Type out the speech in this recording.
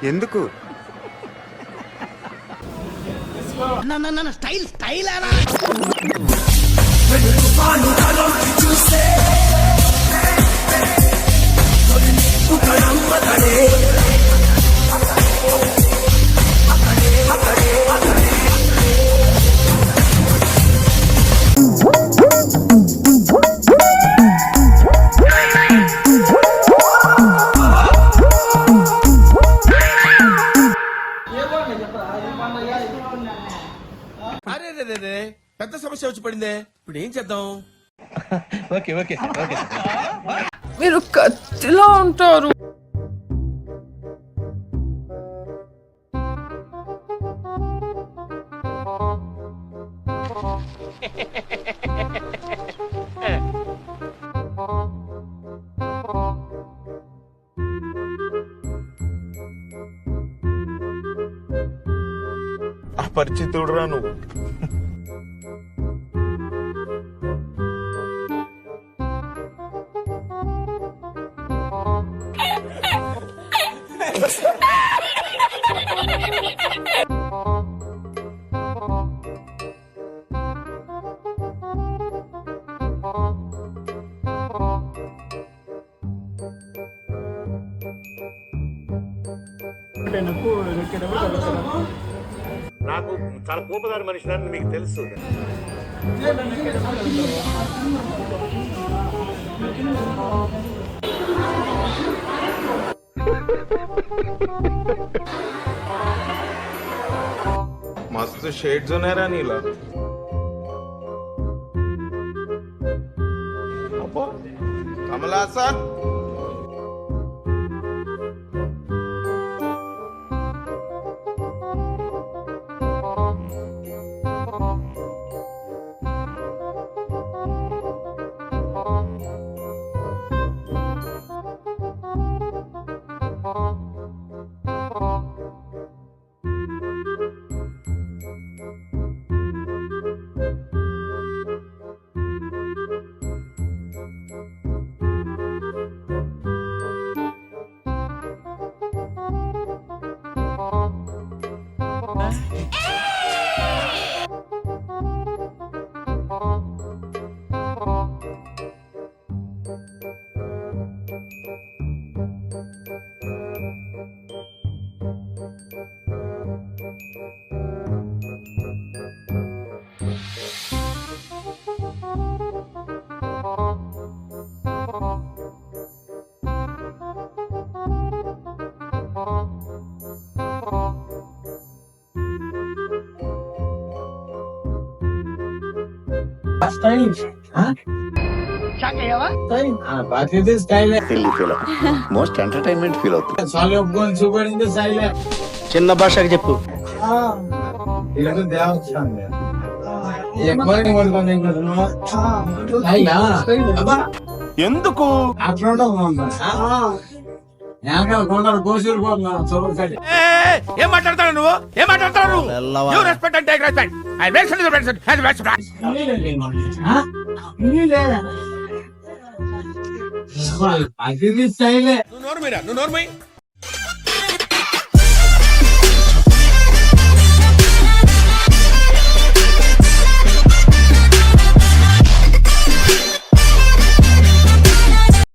ఎందుకు? Style style అరే పెద్ద సమస్య వచ్చి పడిందే, ఇప్పుడు ఏం చేద్దాం? Okay okay okay. మీరు కత్తిలా ఉంటారు. అపరిచితుడు రా నువ్వు. నాకు చాలా కోపదారి మనిషి అని మీకు తెలుసు. మస్తు షేడ్స్ ఉన్నాయరా నీలా. అబ్బో Kamal Haasan. Most entertainment feel అవుతుంది. చిన్న భాషకి చెప్పు. ఎందుకు? ఏం మాట్లాడతావు నువ్వు? ఏం మాట్లాడతావు నువ్వు? You respect and take respect. I respect the respect and respect. నువ్వు నోరు మీరా, నువ్వు నోరు మై.